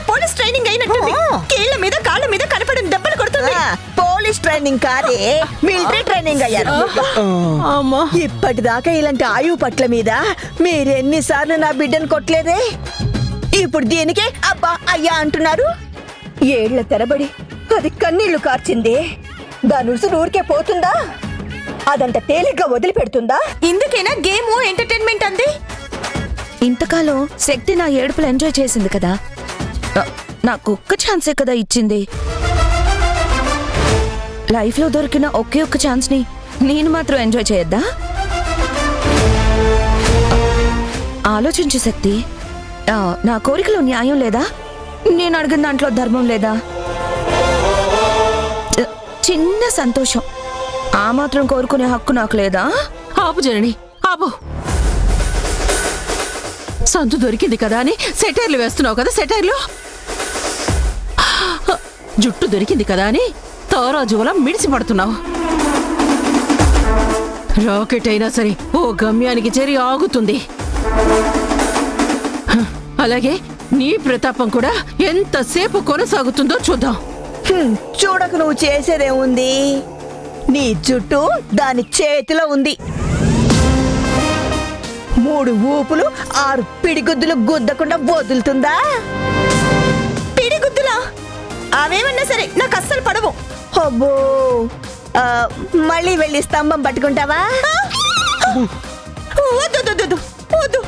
Police training అయినట్టుంది. కీళ్ళ మీద కాళ్ళ మీద కనపడిన దెబ్బలు కొడుతుంది. పోలీస్ ట్రైనింగ్ కాదే, మిలిటరీ ట్రైనింగ్ అయ్యారు. ఇప్పటిదాకా ఇలాంటి ఆయువు పట్ల మీద మీరెన్నిసార్లు నా బిడ్డను కొట్టలేదే, ఇప్పుడు దీనికే అబ్బా అయ్యా అంటున్నారు. ఏళ్ల తెరబడి అది కన్నీళ్లు కార్చింది. దాని ఉసురు ఊరికే పోతుందా? అదంత తేలిగ్గా వదిలిపెడుతుందా? ఇందుకేనా గేమ్ ఎంటర్టైన్మెంట్ అంది. ఇంతకాలం శక్తి నా ఏడుపులు ఎంజాయ్ చేసింది కదా, నాకు ఒక్క ఛాన్సే కదా ఇచ్చింది. లైఫ్ లో దొరికిన ఒకే ఒక్క ఛాన్స్ ని నేను మాత్రం ఎంజాయ్ చేయొద్దా? ఆలోచించు శక్తి, నా కోరికలో న్యాయం లేదా? నేను అడిగిన దాంట్లో ధర్మం లేదా? చిన్న సంతోషం, ఆ మాత్రం కోరుకునే హక్కు నాకు లేదా? ఆపు జనని, ఆపు. సంతు దొరికింది కదా అని సెటైర్లు వేస్తున్నావు కదా. సెటైర్లు జుట్టు దొరికింది కదా అని తారాజువలా మిడిసి పడుతున్నావు. రాకెట్ అయినా సరే ఓ గమ్యానికి చేరి ఆగుతుంది. అలాగే నీ ప్రతాపం కూడా ఎంతసేపు కొనసాగుతుందో చూద్దాం. చూడక నువ్వు చేసేదేముంది? నీ జుట్టు దాని చేతిలో ఉంది. 3 ఊపులు 6 పిడిగుద్దులు గుద్దకుండా వదులుతుందా? పిడిగుద్దులా? అవేమన్నా సరే నాకు అస్సలు పడవు. అబ్బో, మళ్ళీ వెళ్ళి స్తంభం పట్టుకుంటావా? వద్దు.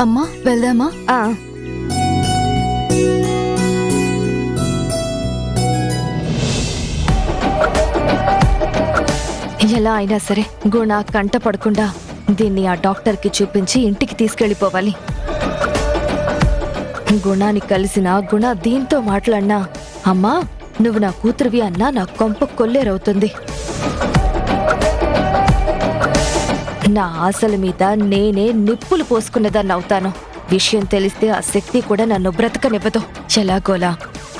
అమ్మా వెళ్దామా? ఎలా అయినా సరే గుణ కంట పడకుండా దీన్ని ఆ డాక్టర్కి చూపించి ఇంటికి తీసుకెళ్లిపోవాలి. గుణాన్ని కలిసిన గుణ దీంతో మాట్లాడినా, అమ్మా నువ్వు నా కూతురువి అన్నా నా కొంప కొల్లేరవుతుంది. నా ఆశల మీద నేనే నిప్పులు పోసుకున్నదాన్ని అవుతాను. విషయం తెలిస్తే ఆ శక్తి కూడా నన్ను బ్రతకనివ్వదు. ఎలాగోలా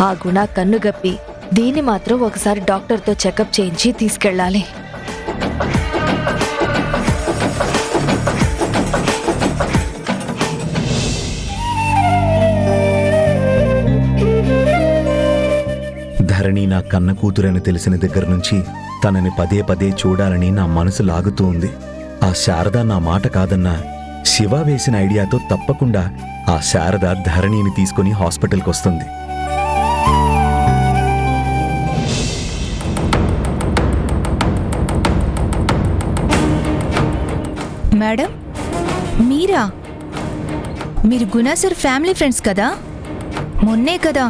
ఆ గుణ కన్నుగప్పి దీన్ని మాత్రం ఒకసారి డాక్టర్తో చెకప్ చేయించి తీసుకెళ్ళాలి. ధరణి నా కన్న కూతురని తెలిసిన దగ్గర నుంచి తనని పదే పదే చూడాలని నా మనసు లాగుతూ ఉంది. ఆ శారద నా మాట కాదన్నా శివ వేసిన ఐడియాతో తప్పకుండా ఆ శారద ధరణిని తీసుకుని హాస్పిటల్కి వస్తుంది. మేడం, మీరా? మీరు గుణ సార్ ఫ్యామిలీ ఫ్రెండ్స్ కదా? మొన్నే కదా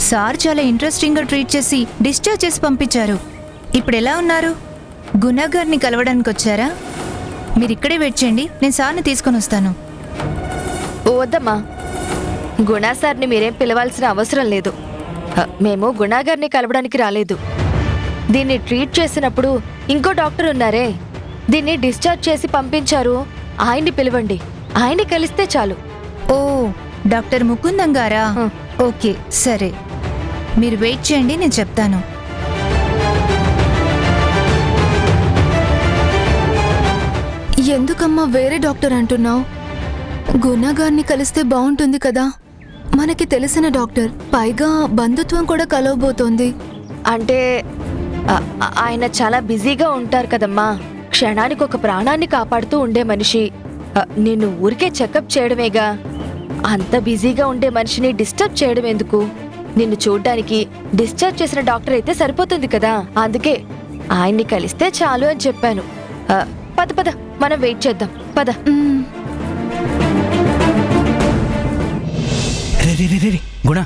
సార్ చాలా ఇంట్రెస్టింగ్గా ట్రీట్ చేసి డిశ్చార్జ్ చేసి పంపించారు. ఇప్పుడు ఎలా ఉన్నారు? గుణ గారిని కలవడానికి వచ్చారా? మీరు ఇక్కడే వెయిట్ చేయండి, నేను సార్ని తీసుకొని వస్తాను. వద్దమ్మా, గుణా సార్ని మీరేం పిలవాల్సిన అవసరం లేదు. మేము గుణాగారిని కలవడానికి రాలేదు. దీన్ని ట్రీట్ చేసినప్పుడు ఇంకో డాక్టర్ ఉన్నారే, దీన్ని డిశ్చార్జ్ చేసి పంపించారు. ఆయన్ని పిలవండి, ఆయన్ని కలిస్తే చాలు. ఓ, డాక్టర్ ముకుందం గారా? ఓకే సరే, మీరు వెయిట్ చేయండి, నేను చెప్తాను. ఎందుకమ్మా వేరే డాక్టర్ అంటున్నావు? గుణ గారిని కలిస్తే బాగుంటుంది కదా, మనకి తెలిసిన డాక్టర్, పైగా బంధుత్వం కూడా కలవబోతోంది. అంటే ఆయన చాలా బిజీగా ఉంటారు కదమ్మా. క్షణానికి ఒక ప్రాణాన్ని కాపాడుతూ ఉండే మనిషి. నిన్ను ఊరికే చెకప్ చేయడమేగా. అంత బిజీగా ఉండే మనిషిని డిస్టర్బ్ చేయడం ఎందుకు? నిన్ను చూడ్డానికి డిశ్చార్జ్ చేసిన డాక్టర్ అయితే సరిపోతుంది కదా. అందుకే ఆయన్ని కలిస్తే చాలు అని చెప్పాను. పద పద, మనం వెయిట్ చేద్దాం, పద. గుణ,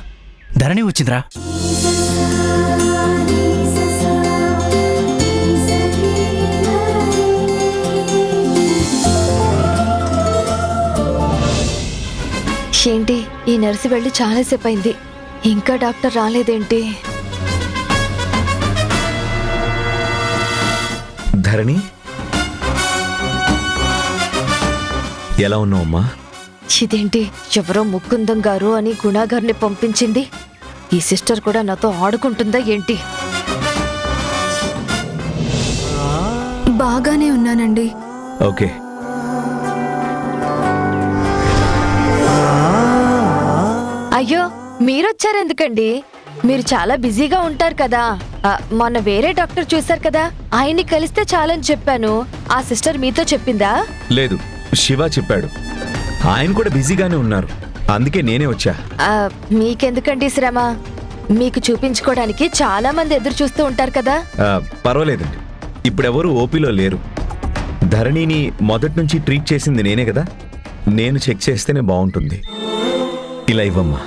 ధరణి వచ్చిందిరా. ఏంటి ఈ నర్సు వెళ్ళి చాలాసేపు అయింది, ఇంకా డాక్టర్ రాలేదేంటి? ధరణి, ఎలా ఉన్నావమ్మా? ఇదేంటి, ఎవరో ముకుందం గారు అని గుణాగారిని పంపించింది. ఈ సిస్టర్ కూడా నాతో ఆడుకుంటుందా ఏంటి? బాగానే ఉన్నానండి. ఓకే. అయ్యో, మీరొచ్చారెందుకండి? మీరు చాలా బిజీగా ఉంటారు కదా. మొన్న వేరే డాక్టర్ చూశారు కదా, ఆయన్ని కలిస్తే చాలని చెప్పాను. ఆ సిస్టర్ మీతో చెప్పిందా? లేదు, శివ చెప్పాడు. ఆయన కూడా బిజీగానే ఉన్నారు, అందుకే నేనే వచ్చా. మీకెందుకండి శ్రమ? మీకు చూపించుకోవడానికి చాలా మంది ఎదురు చూస్తూ ఉంటారు కదా. పర్వాలేదండి, ఇప్పుడెవరూ ఓపీలో లేరు. ధరణిని మొదటి నుంచి ట్రీట్ చేసింది నేనే కదా, నేను చెక్ చేస్తేనే బాగుంటుంది. ఇలా ఇవ్వమ్మా,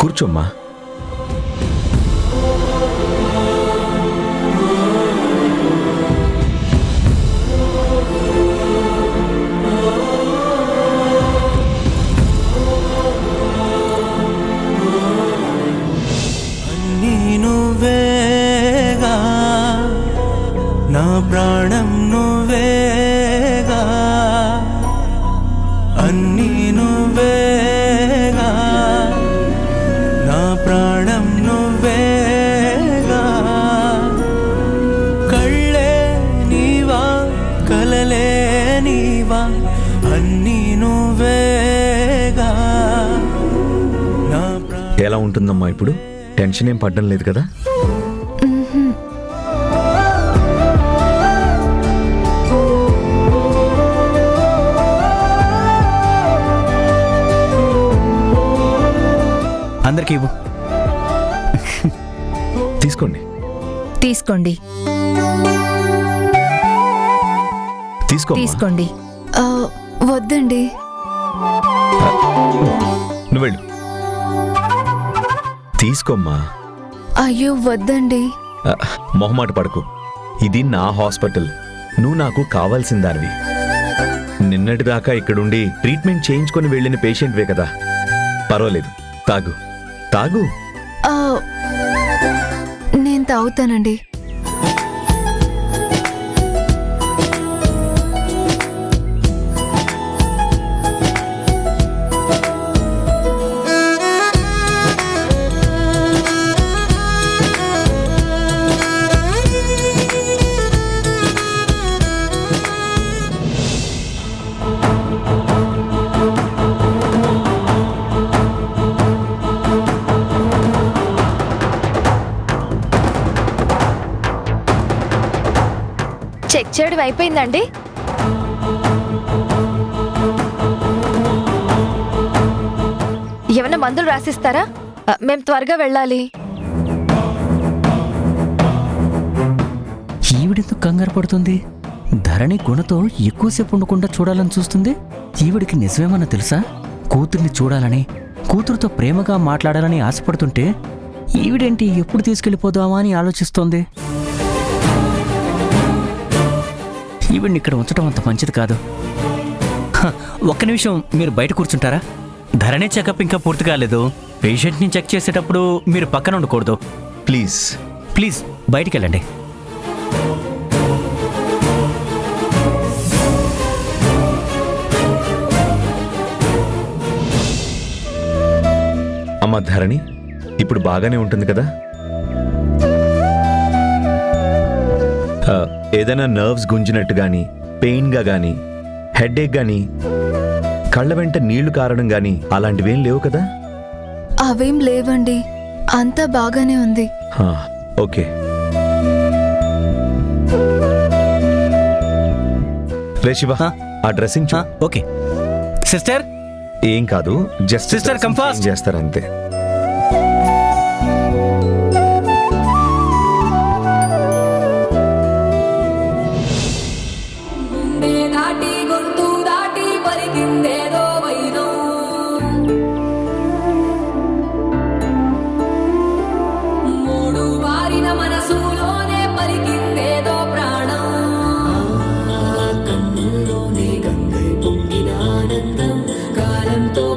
కూర్చోమ్మా. నువ్వేగా నా ప్రాణం, నువ్వేగా అన్నీ నువ్వేగా నా ప్రాణం, నువ్వేగా కళ్ళే నీవా కలలే నీవా అన్నీ నువ్వేగా నా ఎలా ఉంటుందమ్మా ఇప్పుడు? టెన్షన్ ఏం పడ్డం లేదు కదా? అందరికీ ఇవ్వు. తీసుకోండి. తీసుకోండి తీసుకోండి. వద్దండి. నువ్వు వెళ్ళు, తీసుకోమ్మా. అయ్యో వద్దండి. మొహమాట పడకు, ఇది నా హాస్పిటల్, నువ్వు నాకు కావాల్సిన దానివి. నిన్నటిదాకా ఇక్కడుండి ట్రీట్మెంట్ చేయించుకొని వెళ్ళిన పేషెంట్వే కదా, పర్వాలేదు, తాగు తాగు. నేను తాగుతానండి. చెక్ చేయడం అయిపోయిందండి? ఏమైనా మందులు రాసిస్తారా? మేం త్వరగా వెళ్ళాలి. ఈవిడెందుకు కంగారు పడుతుంది? ధరణి గుణతో ఎక్కువసేపు ఉండకుండా చూడాలని చూస్తుంది. ఈవిడికి నిజమేమన్నా తెలుసా? కూతుర్ని చూడాలని, కూతురుతో ప్రేమగా మాట్లాడాలని ఆశపడుతుంటే ఈవిడేంటి ఎప్పుడు తీసుకెళ్ళిపోదామా అని ఆలోచిస్తోంది. ఈవిడ్ని ఇక్కడ ఉంచడం అంత మంచిది కాదు. ఒక్క నిమిషం మీరు బయట కూర్చుంటారా? ధరణి చెకప్ ఇంకా పూర్తి కాలేదు. పేషెంట్ని చెక్ చేసేటప్పుడు మీరు పక్కన ఉండకూడదు. ప్లీజ్ ప్లీజ్ బయటికి వెళ్ళండి. అమ్మ ధరణి, ఇప్పుడు బాగానే ఉంటుంది కదా? ఏదైనా నర్వ్స్ గుంజినట్టు గాని, పెయిన్గా గాని, హెడేక్ గాని, కళ్ళ వెంట నీళ్లు కారడం గాని అలాంటివేం లేవు కదా? అవేం లేవండి, అంతా బాగానే ఉంది. ఓకే. రే శివ, ఆ డ్రెస్సింగ్ ఓకే. సిస్టర్, ఏం కాదు, జస్ట్ సిస్టర్ కమ్ ఫాస్ట్ చేస్తారంతే.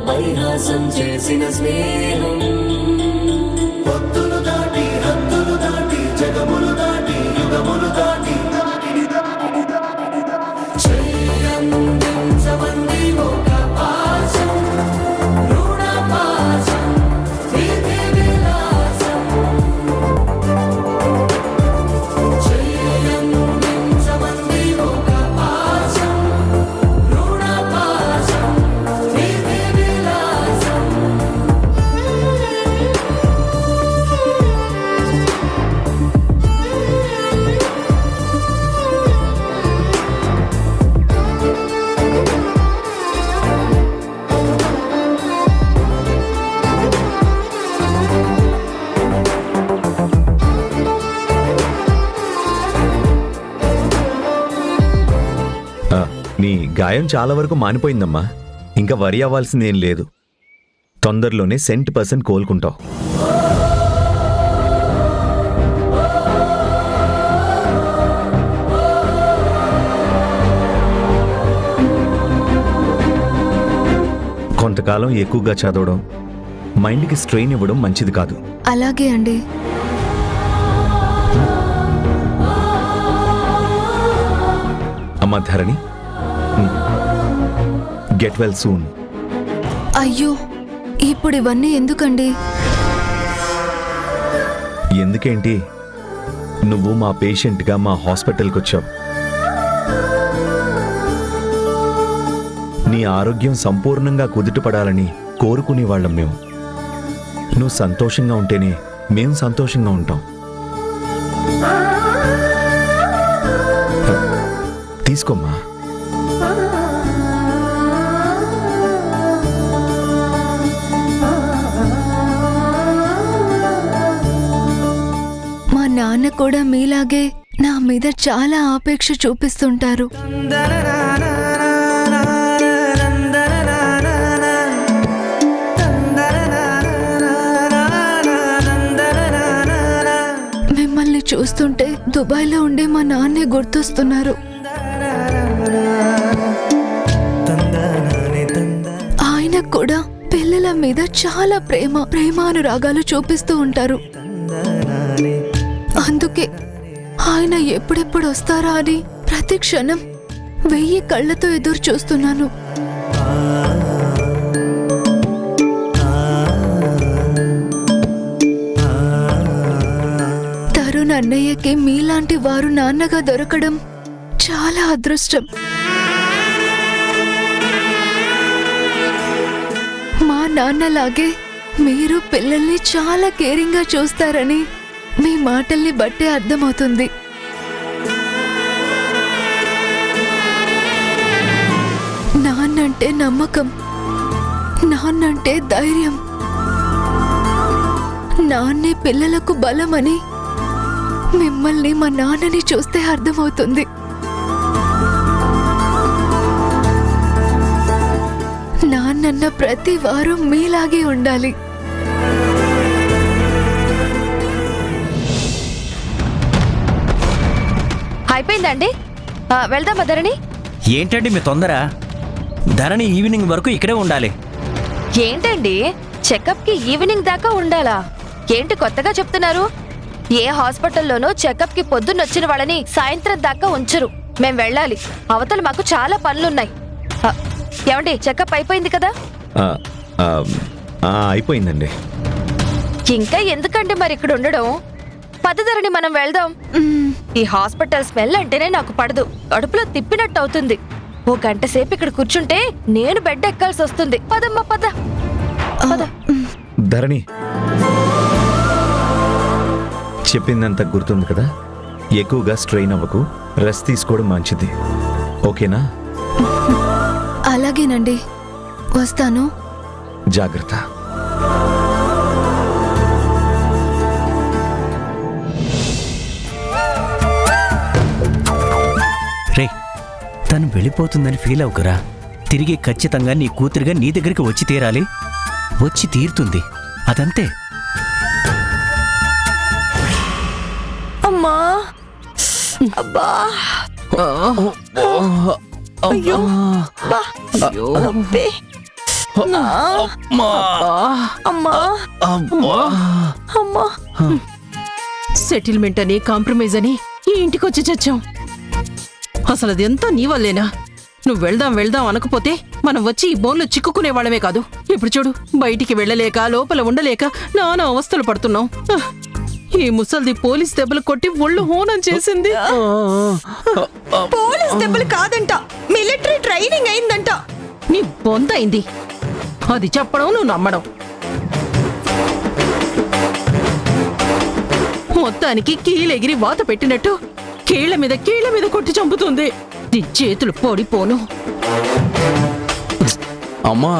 పరిహాస స్నేహం పొత్తులు దాటి హద్దులు దాటి జగములు దాటి యుగములు దాటి చెయ్యందించమంది ఒక పాశం రుణ పాశం వీధి విలాసం చెయ్యందించమంది ఒక పాశం రుణ పాశం వీధి విలాసం నీ గాయం చాలా వరకు మానిపోయిందమ్మా. ఇంకా వరి అవ్వాల్సిందేం లేదు. తొందరలోనే 100% కోలుకుంటావు. కొంతకాలం ఎక్కువగా చదవడం, మైండ్కి స్ట్రెయిన్ ఇవ్వడం మంచిది కాదు. అలాగే అండి. అమ్మా ధరణి, గెట్ వెల్ సూన్. అయ్యో, ఇప్పుడు ఇవన్నీ ఎందుకండి? ఎందుకేంటి, నువ్వు మా పేషెంట్గా మా హాస్పిటల్కి వచ్చావు. నీ ఆరోగ్యం సంపూర్ణంగా కుదుటపడాలని కోరుకునేవాళ్ళం మేము. నువ్వు సంతోషంగా ఉంటేనే మేము సంతోషంగా ఉంటాం. తీసుకోమ్మా. మా నాన్న కూడా మీలాగే నా మీద చాలా ఆపేక్ష చూపిస్తుంటారు. మిమ్మల్ని చూస్తుంటే దుబాయ్లో ఉండే మా నాన్నే గుర్తొస్తున్నారు. ఆయన కూడా పిల్లల మీద చాలా ప్రేమానురాగాలు చూపిస్తూ ఉంటారు. అందుకే ఆయన ఎప్పుడెప్పుడు వస్తారా అని ప్రతి క్షణం 1000 కళ్ళతో ఎదురు చూస్తున్నాను. తరుణ్ అన్నయ్యకి మీలాంటి వారు నాన్నగా దొరకడం చాలా అదృష్టం. మా నాన్నలాగే మీరు పిల్లల్ని చాలా కేరింగ్గా చూస్తారని మీ మాటల్ని బట్టే అర్థమవుతుంది. నాన్నంటే నమ్మకం, నాన్నంటే ధైర్యం, నాన్నే పిల్లలకు బలమని మిమ్మల్ని మా నాన్నని చూస్తే అర్థమవుతుంది. నాన్నన్న ప్రతి వారు మీలాగే ఉండాలి. అయిపోయిందండి, వెళ్దామా ధరణి? ఏంటండి మీ తొందర? ధరణి ఈవినింగ్ వరకు ఇక్కడే ఉండాలి. ఏంటండి, చెకప్కి ఈవినింగ్ దాకా ఉండాలా? ఏంటి కొత్తగా చెప్తున్నారు? ఏ హాస్పిటల్లోనూ చెకప్కి పొద్దున్నొచ్చిన వాళ్ళని సాయంత్రం దాకా ఉంచరు. మేం వెళ్ళాలి, అవతల మాకు చాలా పనులున్నాయి. ఏమండి, చెకప్ అయిపోయింది కదా? అయిపోయిందండి. ఇంకా ఎందుకండి మరి ఇక్కడ ఉండడం? పద్ధతిని మనం వెళ్దాం. ఈ హాస్పిటల్ స్మెల్ అంటేనే నాకు పడదు. కడుపులో తిప్పినట్టు అవుతుంది. ఓ గంట సేపు ఇక్కడ కూర్చుంటే నేను బెడ్ ఎక్కాల్సి వస్తుంది. పదమ్మా, పద పద. ధరణి, చెప్పిందంత గుర్తుంది కదా? ఎక్కువగా స్ట్రెయిన్ అవ్వకు, రెస్ట్ తీసుకోవడం మంచిది. ఓకేనా? అలాగేనండి, వస్తాను. జాగ్రత్త. రే, తను వెళ్ళిపోతుందని ఫీల్ అవుకురా. తిరిగి ఖచ్చితంగా నీ కూతురిగా నీ దగ్గరికి వచ్చి తీరాలి. వచ్చి తీరుతుంది, అదంతే. అమ్మా, అబ్బా, అయ్యో, నొప్పి. అమ్మా అమ్మా సెటిల్మెంట్ అని కాంప్రమైజ్ అని ఈ ఇంటికి వచ్చి చచ్చాం. అసలు అదంతా నీ వల్లేనా? నువ్వు వెళ్దాం వెళ్దాం అనకపోతే మనం వచ్చి ఈ బోన్లో చిక్కుకునే వాళ్ళమే కాదు. ఇప్పుడు చూడు, బయటికి వెళ్ళలేక లోపల ఉండలేక నానా అవస్థలు పడుతున్నాం. ఈ ముసల్ది పోలీస్ దెబ్బలు కొట్టి ఒళ్ళు హోనం చేసింది. పోలీస్ దెబ్బలు కాదంట, మిలిటరీ ట్రైనింగ్ అయిందంట. నీ బొందైంది. అది చెప్పడం నువ్వు నమ్మడం. మొత్తానికి కీలెగిరి వాత పెట్టినట్టు కీళ్ల మీద కొట్టి చంపుతుంది. నీ చేతులు పొడిపోను. అమ్మా,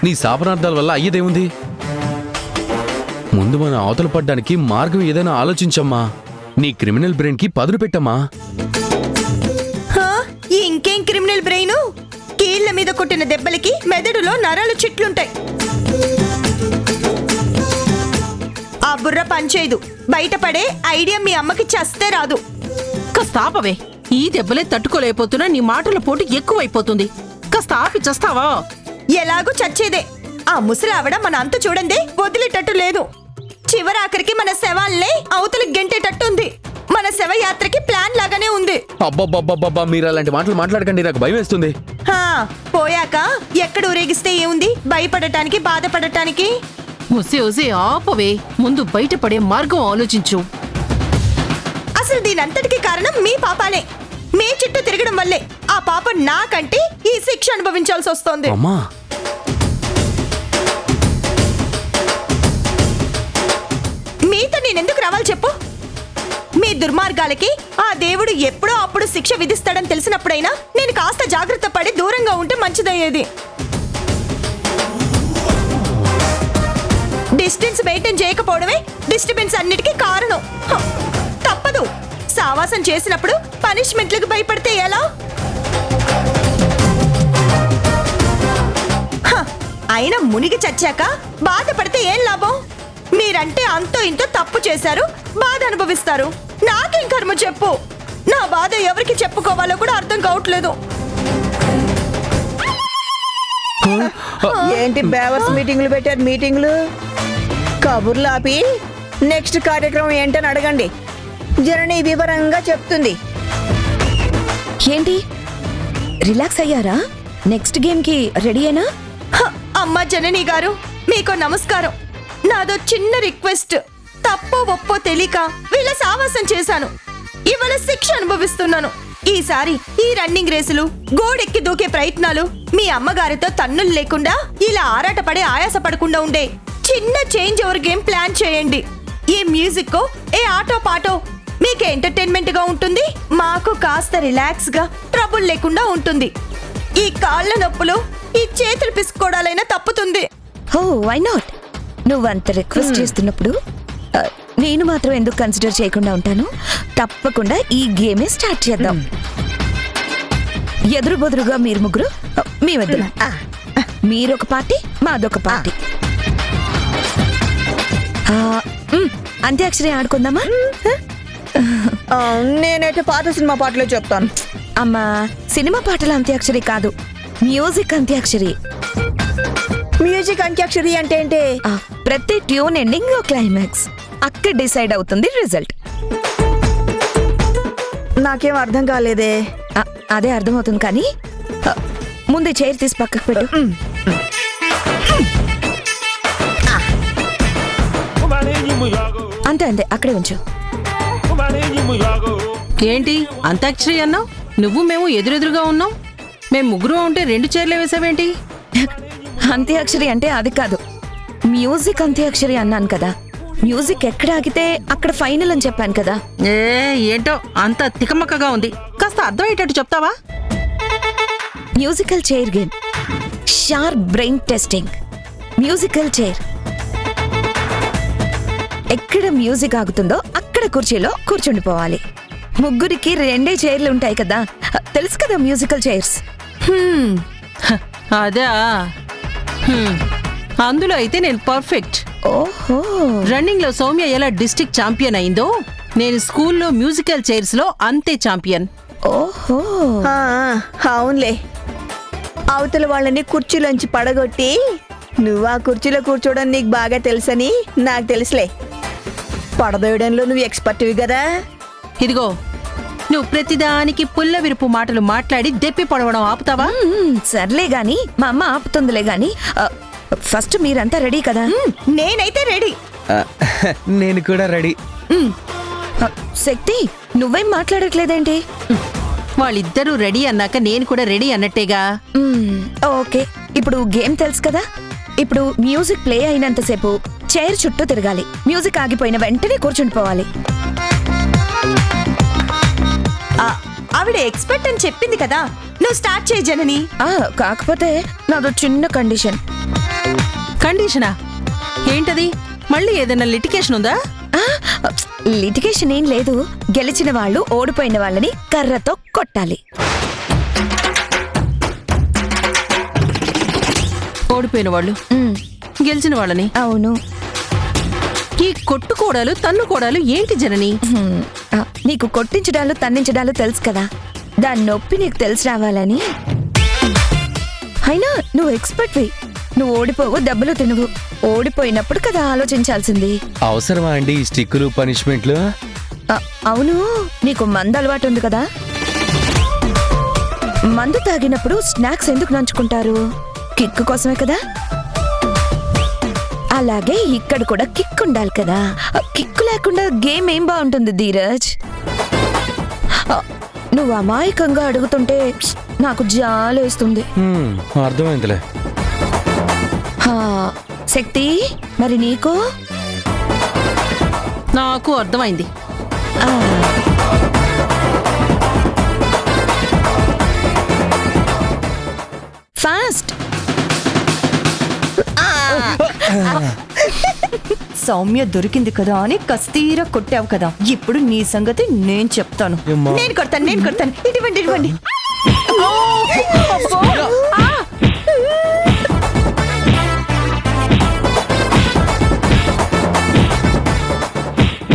నీ శాపనార్థాల వల్ల అయ్యేదేముంది? ముందు మన అవతల పడ్డానికి మార్గం ఏదైనా ఆలోచించమ్మా. నీ క్రిమినల్ బ్రెయిన్ కి పదును పెట్టమ్మా. హా, ఇంకేం క్రిమినల్ బ్రెయిన్? కీళ్ల మీద కొట్టిన దెబ్బలకి మెదడులో నరాలు చిట్లుంటాయి. ఆ బుర్ర పనిచేయదు. బయటపడే ఐడియా మీ అమ్మకి చస్తే రాదు. కాస్త ఆపవే. ఈ దెబ్బలే తట్టుకోలేకపోతున్నా, నీ మాటల పోటీ ఎక్కువైపోతుంది. కాస్త ఆపి చస్తావా? ఎలాగూ చచ్చేదే. ఆ ముసలావిడ మన అంతు చూడండి వదిలేటట్టు లేదు. చివరాఖరికి మన శవాల్నే అవతలికి గెంటేటట్టుంది. మన శవయాత్రకి ప్లాన్ లాగానే ఉంది. అబ్బబ్బబ్బబ్బబ్బా, మీరు అలాంటి మాటలు మాట్లాడకండి, నాకు భయం వేస్తుంది. హా, పోయాక ఎక్కడ ఊరేగిస్తే ఏముంది భయపడటానికి, బాధపడటానికి? ఒసే ఆపవే. ముందు బయటపడే మార్గం ఆలోచించు. అసలు దీనంతటికి కారణం మీ పాపాలే. మీ చుట్టూ తిరగడం వల్లే ఆ పాప నాకంటే ఈ శిక్ష అనుభవించాల్సి వస్తోంది. అమ్మా, మీతో నేనెందుకు రావాలి చెప్పు? మీ దుర్మార్గాలకి ఆ దేవుడు ఎప్పుడో అప్పుడు శిక్ష విధిస్తాడని తెలిసినప్పుడైనా నేను కాస్త జాగ్రత్త పడి దూరంగా ఉంటే మంచిదయ్యేది. డిస్టెన్స్ మెయింటైన్ చేయకపోవడమే డిస్టర్బెన్స్ అన్నిటికీ కారణం. హ, తప్పదు. సావాసం చేసినప్పుడు పనిష్మెంట్లకు భయపడితే ఎలా? హ, అయినా మునిగి చచ్చాక బాధపడితే ఏం లాభం? మీరంటే అంతో ఇంతో తప్పు చేశారు, బాధ అనుభవిస్తారు. నాకేం కర్మ చెప్పు? నా బాధ ఎవరికి చెప్పుకోవాలో కూడా అర్థం కావట్లేదు. ఏంటి బేవర్స్ మీటింగ్లు పెట్టారు? మీటింగ్లు కబుర్లు ఆపి నెక్స్ట్ కార్యక్రమం ఏంటని అడగండి. జనని వివరంగా చెప్తుంది. ఏంటి, రిలాక్స్ అయ్యారా? నెక్స్ట్ గేమ్ కి రెడీయేనా? హ, అమ్మ జనని గారు, మీకు నమస్కారం. నాదో చిన్న రిక్వెస్ట్. తప్పో ఒప్పో తెలియక వీళ్ళ సావాసం చేశాను. ఇవాళ శిక్ష అనుభవిస్తున్నాను. ఈసారి ఈ రన్నింగ్ రేసులు, గోడెక్కి దూకే ప్రయత్నాలు, మీ అమ్మగారితో తన్నులు లేకుండా ఇలా ఆరాటపడే ఆయాస పడకుండా ఉండే చిన్న చేంజ్ ఓవర్ గేమ్ ప్లాన్ చేయండి. ఏ మ్యూజిక్ ఏ ఆటో పాటో మీకు ఎంటర్టైన్మెంట్ గా ఉంటుంది, మాకు కాస్త రిలాక్స్ గా ట్రబుల్ లేకుండా ఉంటుంది. ఈ కాళ్ళ నొప్పులు, ఈ చేతులు పిసుకోవడాలైనా తప్పుతుంది. ఓ వై నాట్? నువ్వంత రిక్వెస్ట్ చేస్తున్నప్పుడు నేను మాత్రం ఎందుకు కన్సిడర్ చేయకుండా ఉంటాను? తప్పకుండా ఈ గేమే స్టార్ట్ చేద్దాం. ఎదురు బొదురుగా మీరు ముగ్గురు, మేమిద్దరు. మీరొక పార్టీ, మాదొక పార్టీ. అంత్యాక్షరి ఆడుకుందామా? నేనైతే పాత సినిమా పాటలో చెప్తాను. అమ్మా, సినిమా పాటల అంత్యాక్షరి కాదు, మ్యూజిక్ అంత్యాక్షరి. మ్యూజిక్ అంత్యాక్షరి అంటే ఏంటి? ప్రతి ట్యూన్ ఎండింగ్ క్లైమాక్స్, అక్కడ డిసైడ్ అవుతుంది రిజల్ట్. నాకేం అర్థం కాలేదే. అదే అర్థమవుతుంది కానీ ముందు చైర్ తీసి పక్కకు పెట్టు. అంతే అంతే, అక్కడే ఉంచు. ఏంటి అంతాక్షరి అన్నావు? నువ్వు మేము ఎదురెదురుగా ఉన్నాం. మేము ముగ్గురు ఉంటే 2 చైర్లే వేసావేంటి? అంత్యాక్షరి అంటే అది కాదు, మ్యూజిక్ అంత్యాక్షరి అన్నాను కదా. మ్యూజిక్ ఎక్కడ ఆగితే అక్కడ ఫైనల్ అని చెప్పాను కదా. ఏంటో అంత తికమక్కగా ఉంది, కాస్త అర్థమయ్యేటట్టు చెప్తావా? Musical chair game, sharp brain testing. Musical chair, ఎక్కడ మ్యూజిక్ ఆగుతుందో అక్కడ కుర్చీలో కూర్చుండిపోవాలి. ముగ్గురికి 2 చైర్లు ఉంటాయి కదా, తెలుసు కదా మ్యూజికల్ చైర్స్. అదా, అందులో అయితే నేను పర్ఫెక్ట్. ఓహో, రన్నింగ్ లో సౌమ్య ఎలా డిస్ట్రిక్ట్ ఛాంపియన్ అయిందో, నేను స్కూల్లో మ్యూజికల్ చైర్స్ లో అంతే ఛాంపియన్. ఓహో, అవునులే. అవతల వాళ్ళని కుర్చీలోంచి పడగొట్టి నువ్వు ఆ కుర్చీలో కూర్చోవడం నీకు బాగా తెలుసని నాకు తెలుసులే. పడదోయడంలో నువ్వు ఎక్స్పర్ట్వి కదా. ఇదిగో నువ్వు ప్రతిదానికి పుల్ల విరుపు మాటలు మాట్లాడి దెప్పి పడవడం ఆపుతావా? సర్లే గాని మా అమ్మ ఆపుతుందిలే గాని ఫస్ట్ మీరంతా రెడీ కదా? నేనైతే రెడీ. నేను కూడా రెడీ. శక్తి నువ్వేం మాట్లాడట్లేదేంటి? వాళ్ళిద్దరూ రెడీ అన్నాక నేను కూడా రెడీ అన్నట్టేగా. ఓకే, ఇప్పుడు గేమ్ తెలుసు కదా. ఇప్పుడు మ్యూజిక్ ప్లే అయినంతసేపు చైర్ చుట్టూ తిరగాలి. మ్యూజిక్ ఆగిపోయిన వెంటనే కూర్చుండిపోవాలి. ఆవిడ ఎక్స్పర్ట్ అని చెప్పింది కదా, నువ్వు స్టార్ట్ చేయి జనని. కాకపోతే నాదో చిన్న కండిషన్. కండిషనా ఏంటది? మళ్ళీ ఏదైనా లిటికేషన్ ఉందా? లిటిగేషన్ ఏం లేదు. గెలిచిన వాళ్ళు ఓడిపోయిన వాళ్ళని కర్రతో కొట్టాలి. ఓడిపోయిన వాళ్ళు గెలిచిన వాళ్ళని? అవును. ఈ కొట్టుకోడాలు తన్నుకోడాలు ఏంటి జనని? నీకు కొట్టించడాలు తన్నించడాలు తెలుసు కదా, దాని నొప్పి నీకు తెలిసి రావాలని. అయినా నువ్వు ఎక్స్పర్ట్వి. నువ్వు ఓడిపోవు, దెబ్బలు తినవు. ఓడిపోయినప్పుడు కదా ఆలోచించాల్సింది. అవసరమా అండి ఈ స్టిక్కులు పనిష్మెంట్లు? అవును, నీకు మందు అలవాటు ఉంది కదా. మందు తాగినప్పుడు స్నాక్స్ ఎందుకు నంచుకుంటారు? కిక్కు కోసమే కదా. అలాగే ఇక్కడ కూడా కిక్ ఉండాలి కదా. కిక్కు లేకుండా గేమ్ ఏం బాగుంటుంది ధీరజ్? నువ్వు అమాయకంగా అడుగుతుంటే నాకు జాలేస్తుంది. అర్థమైందిలే. శక్తి, మరి నీకు? నాకు అర్థమైంది. ఫాస్ట్. సౌమ్య దొరికింది కదా అని కస్తీరా కొట్టావు కదా, ఇప్పుడు నీ సంగతి నేను చెప్తాను. ఏమ్మా? నేను కొడతాను. ఇటువంటి